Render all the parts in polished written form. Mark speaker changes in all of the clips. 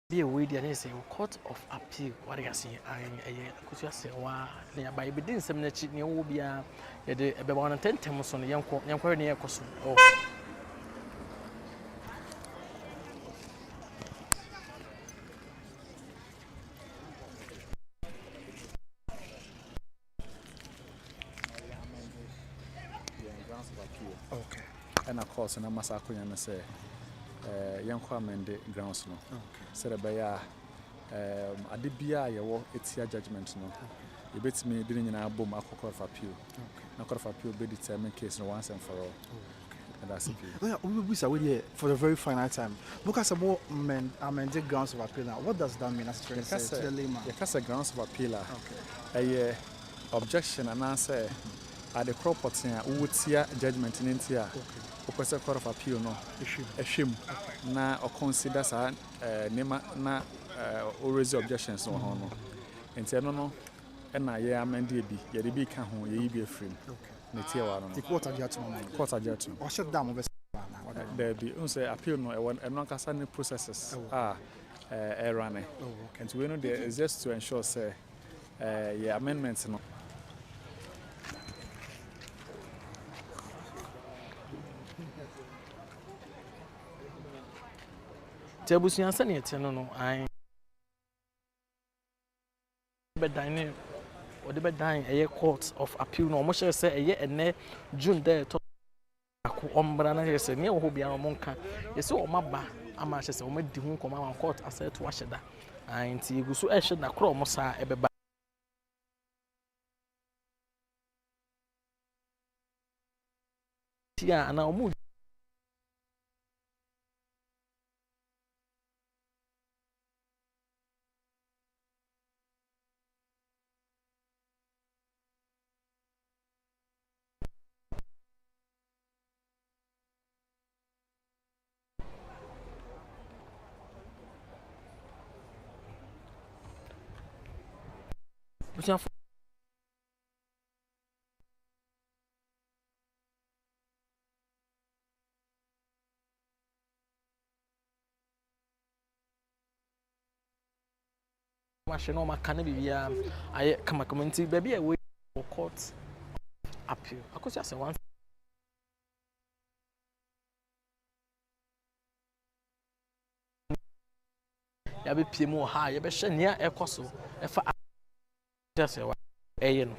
Speaker 1: be a way they say court of appeal. What I say, Akosua Serwaa nearby. But then some nechi near will be a about 110 times on the young near Akosua. Oh.
Speaker 2: Okay.
Speaker 3: And of course, and I must say, young amend grounds no. So the buyer, I did be it's your judgment no. You bet me didn't boom a court of appeal. No court of appeal be determined case no once and for all. And that's it.
Speaker 2: We for the very final time. Because about amended grounds of appeal now. What does that mean as to the layman?
Speaker 3: Because the grounds of appeal a objection and answer at the property who would see a judgment in India. Opposite court of appeal no issue na or consider nema na or raise objections no no enti no na ye amend bi ye de bi ka ho ye bi afrim na tie wa no
Speaker 2: the court adjustment or shut down over
Speaker 3: there be say appeal no e no kasa ne processes run and we know there is just to ensure say yeah amendments no
Speaker 1: Tebusian Senate, no, I be dining or the bed dying a court of appeal. No, much say a year and ne June there to Ombrana, yes, and near who be a monka. Yes, so my ba, a match as a woman, the home command court, I said to wash that. I ain't you go so I should not crow Mossa ever back. Yeah, and I'll move. Machine or can be I come a community baby away for court appeal. I could just say once. Ya be pie mu ha ya be hye nia ekoso e fa just e no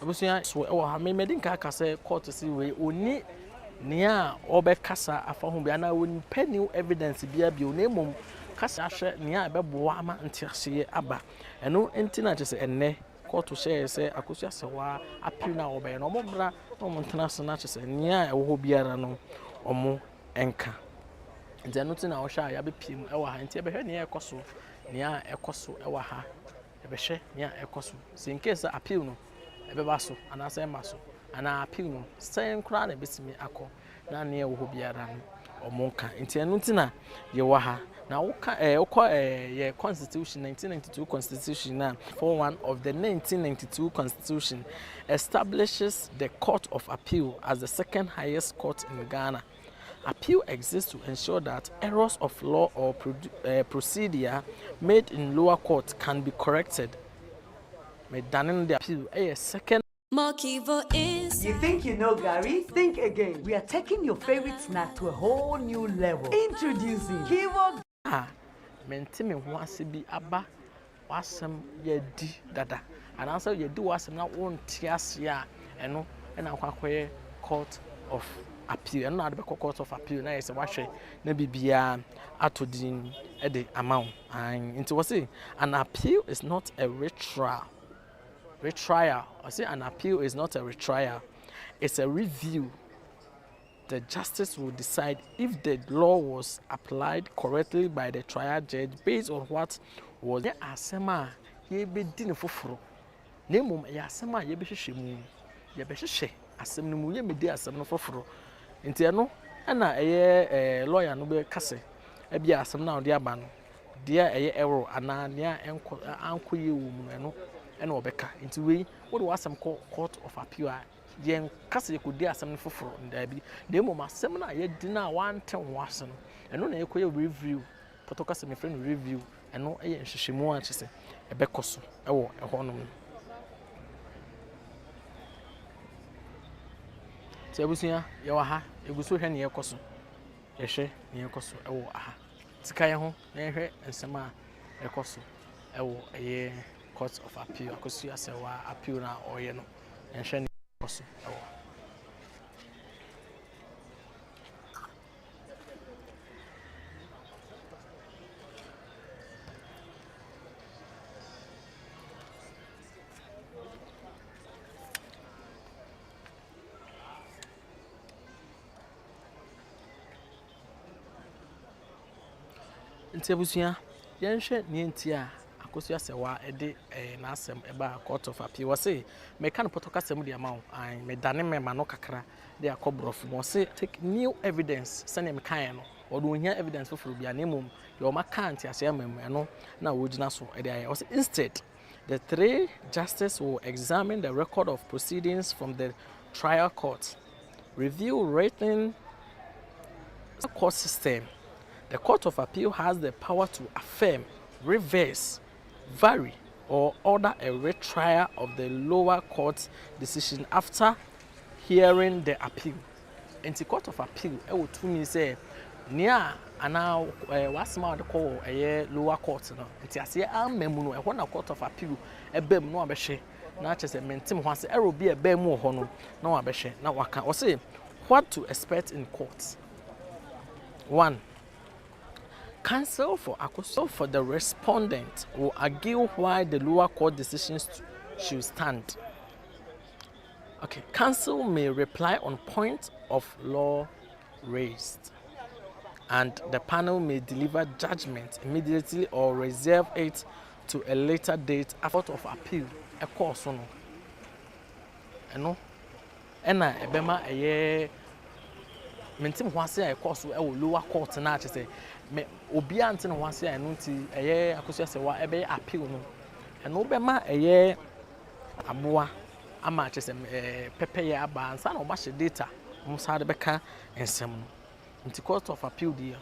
Speaker 1: Abusia so e wa me medin ka say court si we oni nia obekasa afa ho bia na woni new evidence bia bi onemum kasa hwe nia ebebo ama ntiase aba eno enti na chese enne court share say Akosua Serwaa appeal na obe no mo bra no mo ntena na chese nia e wo biara no omo enka enti eno ti na wo hwa ya be piem e wa ha enti e be hwe nia ekoso e wa ha e be hwe nia ekoso so in case appeal no ebebaso ana say maso ana appeal no say nkura na besimi akọ na ne wo biara no omonka enti enu ntina ye wa ha na woka ye constitution 1992 constitution na for one of the 1992 constitution establishes the court of appeal as the second highest court in Ghana. Appeal exists to ensure that errors of law or procedure made in lower court can be corrected. The appeal a second.
Speaker 4: You think you know Gary? Think again. We are taking your favorite snack to a whole new level. Introducing Kivo.
Speaker 1: Menti me ho ase bi aba wasem ye di dada. And answer ye do wasem na won tiase a eno na kwakoye court of appeal and not the court of appeal na say wahwe na bibia atodin e de amount and into was say an appeal is not a retrial. I say an appeal is not a retrial, it's a review. The justice will decide if the law was applied correctly by the trial judge based on what was the asema ye be din foforo na mum ya asema ye be hwehwe mu ye be hwehwe asem no mu ye me di asem no foforo nti no na eye lawyer no be kase e bia asem na odi aba no dia eye error ana nia anko ye wo mu no ena obeka nti we wo do asem court of appeal a yen kase yekodi asem no foforo ndabi na mum asem na ye di na wante ho asem eno na yekoye review protocol me friend review eno eye nhwehwemu a kyese ebekoso ewo ehonom ti abusia ye wa ha eguso hwe ne yekoso yehwe ne yekoso ewo aha tika ye ho na yehwe nsem a ekoso ewo eye court of appeal Akosua Serwaa appeal na oye no yehwe ne yekoso ewo nti abusia yenhwe ne nti a Akosua Serwaa ede na asem eba court of appeal we say me kan protocol sem de amount an me dane me ma no kakra de akobrof mo say take new evidence sene me kan no odo ohia evidence for bia na mum yo ma kan ti ase amam no na wogina so ede aye we say instead the three justices will examine the record of proceedings from the trial court, review written court system. The Court of Appeal has the power to affirm, reverse, vary, or order a retrial of the lower court's decision after hearing the appeal. In the Court of Appeal, it would to me say, near and now what's my call a lower court. It's a say, I'm memono, a one Court of Appeal, a bem no abeshe. Not just a mentim once, there will be a bem hono, no abeshe. Now, I can say what to expect in court. 1. Counsel for Akosua for the respondent will argue why the lower court decisions should stand. Okay, counsel may reply on points of law raised, and the panel may deliver judgment immediately or reserve it to a later date after of appeal. A course no. Eno, ena ebema eye mentim ho ase a course e wo lower court na ache say me obi ante no ho ase a no nti eye Akosua Serwaa ebe appeal no eno be ma eye aboa ama ache say pepe ye aba ansa na o ba hye data mo sa de beka ensem no nti court of appeal dia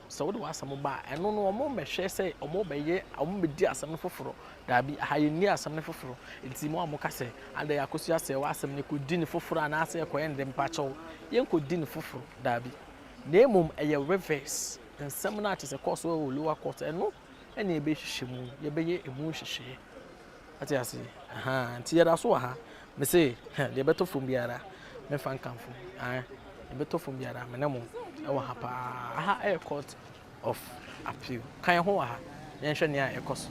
Speaker 1: so wo de wasam ba eno no mo mehwe say o mo be ye o mo be di asam no foforo da bi haye ni asam no foforo nti mo amoka say anda Akosua Serwaa asam ne ko di ne foforo ana ase ko yen de mpacho yen ko di ne foforo da bi na emum eye reverse nsem na ache say course wo lower court eno ene ebe hwehwemu ye be ye emu hwehwe ati ase aha nti ye da so ha me say de beto fom biara me fan kanfo de beto fom biara me nemo e wo ha pa aha e court of appeal kan ho ha yen hwe ne a ekoso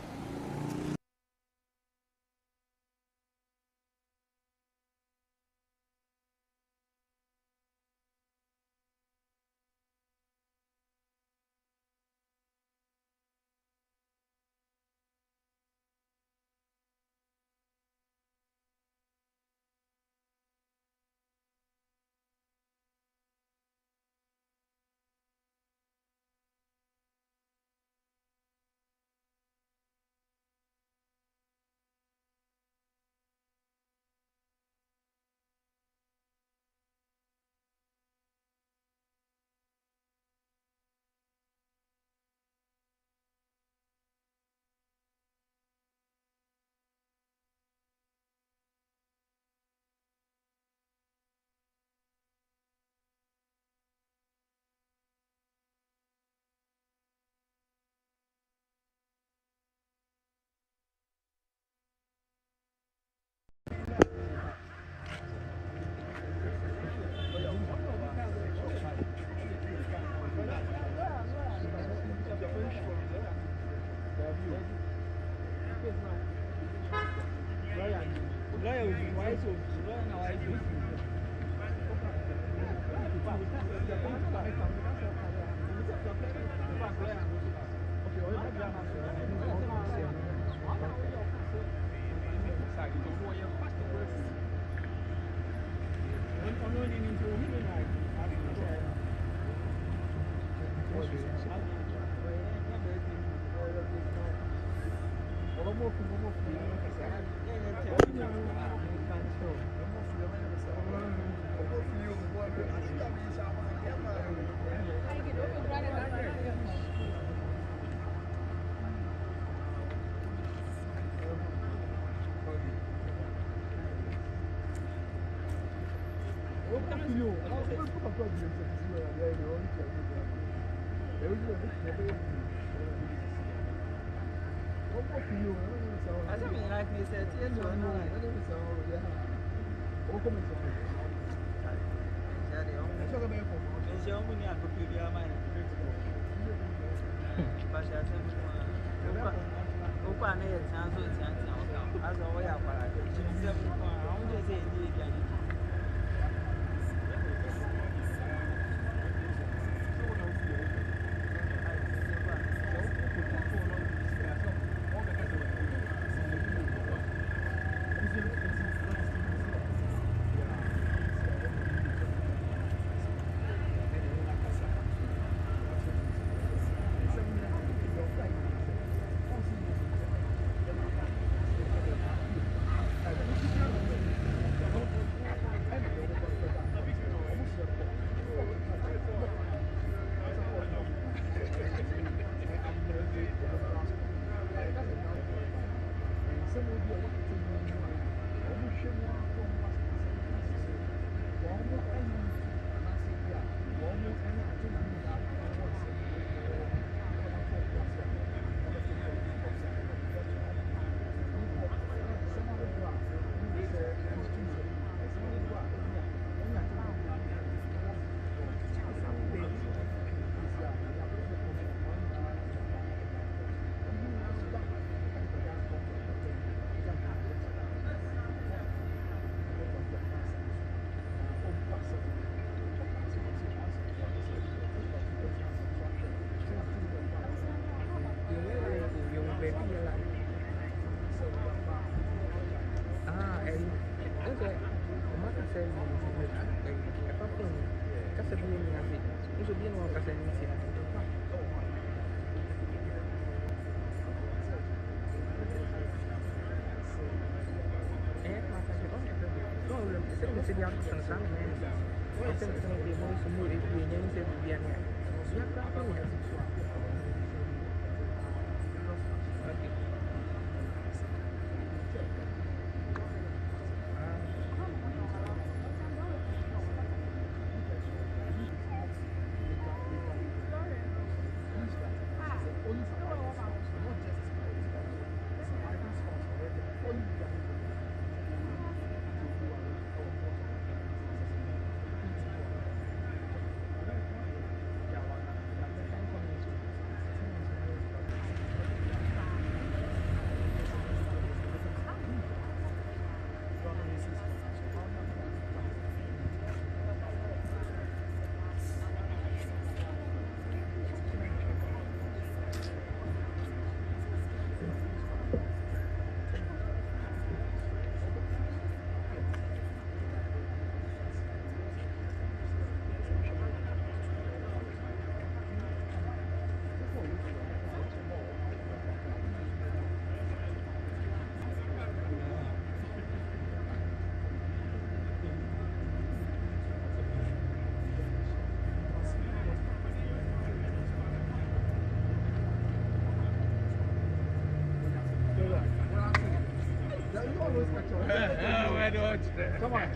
Speaker 2: Come on.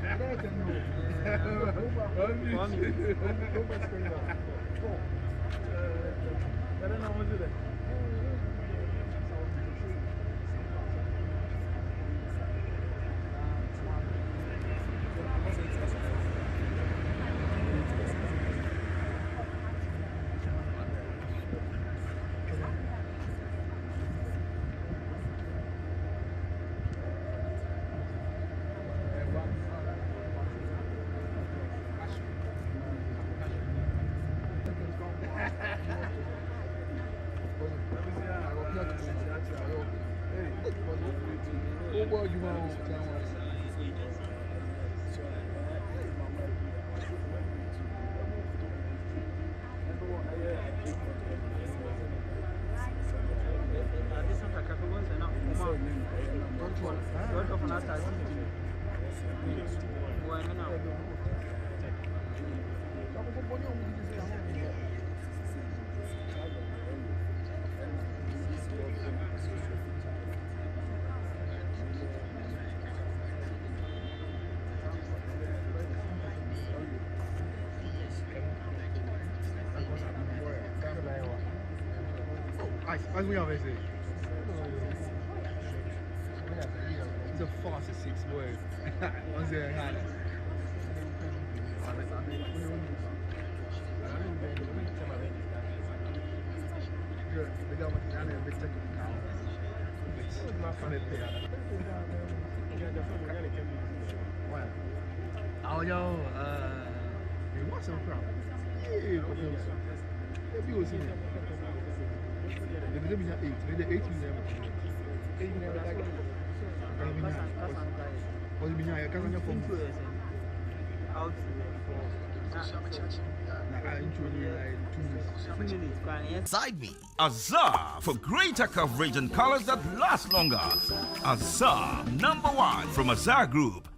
Speaker 2: As we always say, it's a fast 6 boy. Once they had it. They got what they big ticket now. It's not funny. Oh, yo, you want some crowd? Yeah, if you was in it. If they be 8, maybe 8 never. 8 never. What do you mean? I can't on your phone. Out
Speaker 5: Side me, Azar, for greater coverage and colors that last longer. Azar, #1 from Azar Group.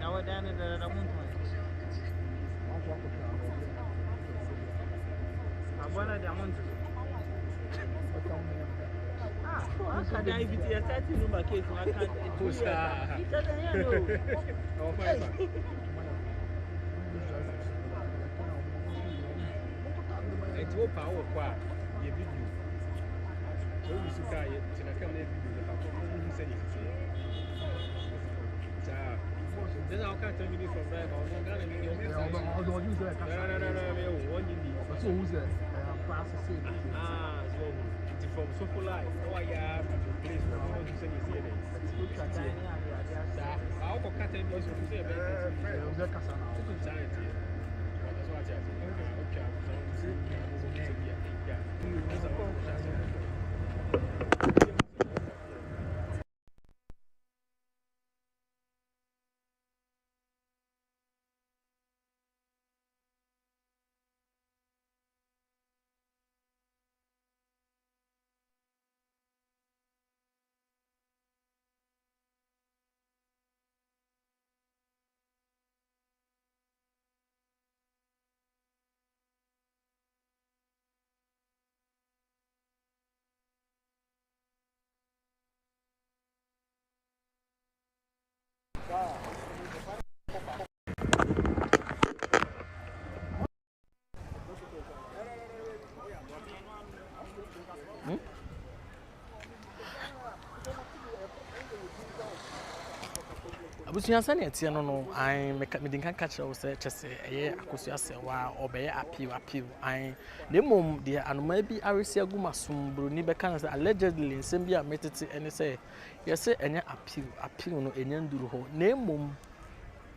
Speaker 6: Now we're down at the mountain. I'm one of the mountains. I can't if it's a 30 number case. I can't. It doesn't hear no. It's all power. You video. So you should try it. So I can't let you say it. Then I'll cut 10 minutes from there. I'm not going to be able to use that. No. So who's that? So it's from Sokolai. Oh, yeah, place for you to say you see it. I'll cut 10 minutes from say a
Speaker 1: Abusua sane etie no no an medinka ka kire wo se kyese eye Akosua Serwaa obeye appeal an nemom de anoma bi aresi agumasum broni beka na se allegedly nsem bi a metete ene se yese enye appeal no enye nduru ho nemom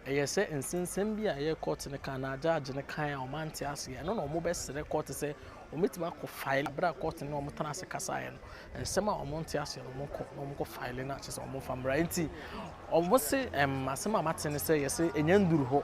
Speaker 1: eye se nsensem bi a ye court ne kan na judge ne kan a o mante ase no no mo be sere court se o metima ko file bra court ne o mo tana se kasa ye no nsem a o monte ase no mo ko file na kyese o mo famra nti o mo se asem a matene se yese enye nduru ho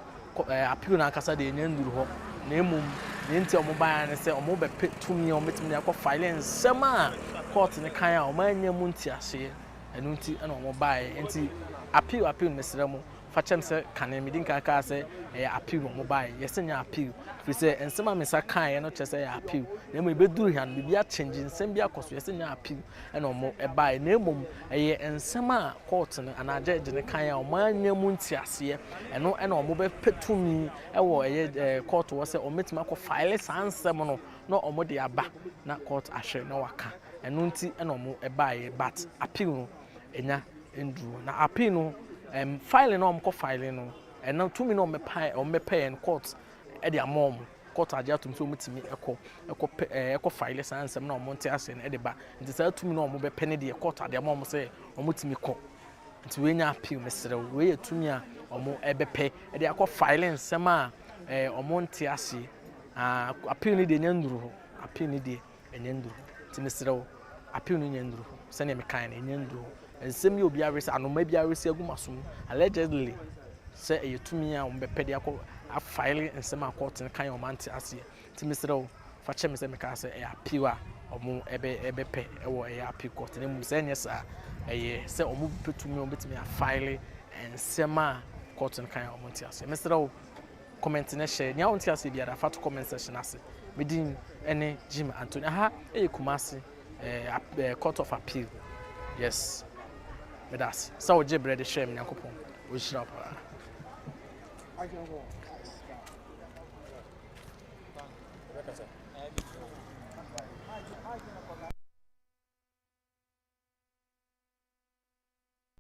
Speaker 1: appeal na kasa de enye nduru ho nemom ne nti o mo ba ne se o mo be petumi o metima ne ko file nsem a court ne kan a o manya mu nti ase ɛno nti ɛna ɔmo bae nti appeal mesrɛ mo fa kyɛm sɛ kane medin kaka sɛ ɛyɛ appeal ɔmo bae yɛsɛ nya appeal firi sɛ nsɛm a mesa kaeɛ no kyerɛ sɛ ɛyɛ appeal na mmom ɛbɛduru ha no biribi akyɛngye nsɛm bi akɔ so yɛsɛ nya appeal ɛna ɔmo ɛbae na mmom ɛyɛ nsɛm a court no anaa judge ne kan a ɔmo anya mu ntiaseɛ ɛno ɛna ɔmo bɛpɛ tumi ɛwɔ ɛyɛ court wɔ sɛ ɔmo bɛtumi akɔ file saa nsɛm no na ɔmo de aba na court ahwɛ na waka ɛno nti ɛna ɔmo ɛbaeɛ but appeal no ɛnya nduru na appeal no file no ɔmo kɔ file no ɛna tumi no ɔmo bɛpɛ no court ɛde ama ɔmo court agye atum sɛ ɔmo tumi ɛkɔ file saa nsɛm na ɔmo nte ase no ɛde ba nti saa tumi no ɔmo bɛpɛ ne deɛ court ade ama ɔmo sɛ ɔmo tumi kɔ nti wei nya appeal mesrɛ wo wei yɛ tumi a ɔmo ɛbɛpɛ ɛde akɔ file nsɛm a ɔmo nte ase appeal no deɛ nya nduru hɔ appeal no deɛ ɛnya nduru hɔ nti mesrɛ wo appeal no nya nduru hɔ sɛnea mekan no ɛnya nduru hɔ nsɛm yɛ obi aresi anoma bi aresi agu maso mu allegedly sɛ ɛyɛ tumi a ɔmo bɛpɛ de akɔ afile nsɛm a court no kan yɛ ɔmo ante aseɛ nti mesrɛ wo fa kyɛ me sɛ meka sɛ ɛyɛ appeal a ɔmo ɛbɛpɛ ɛwɔ ɛyɛ appeal court na mmom sɛ ɛnyɛ saa ɛyɛ sɛ ɔmo bɛpɛ tumi a ɔmo bɛtumi afile nsɛm a court no kan yɛ ɔmo ante aseɛ mesrɛ wo comment na hyɛ nea ɔnte aseɛ biara fa to comment section ase medin ɛne Jim Anthony aha ɛyɛ Kumasi court of appeal yes medas sɛ wogye brɛ de hyɛ me Nyankopɔn ɔhyira paa
Speaker 3: Akosua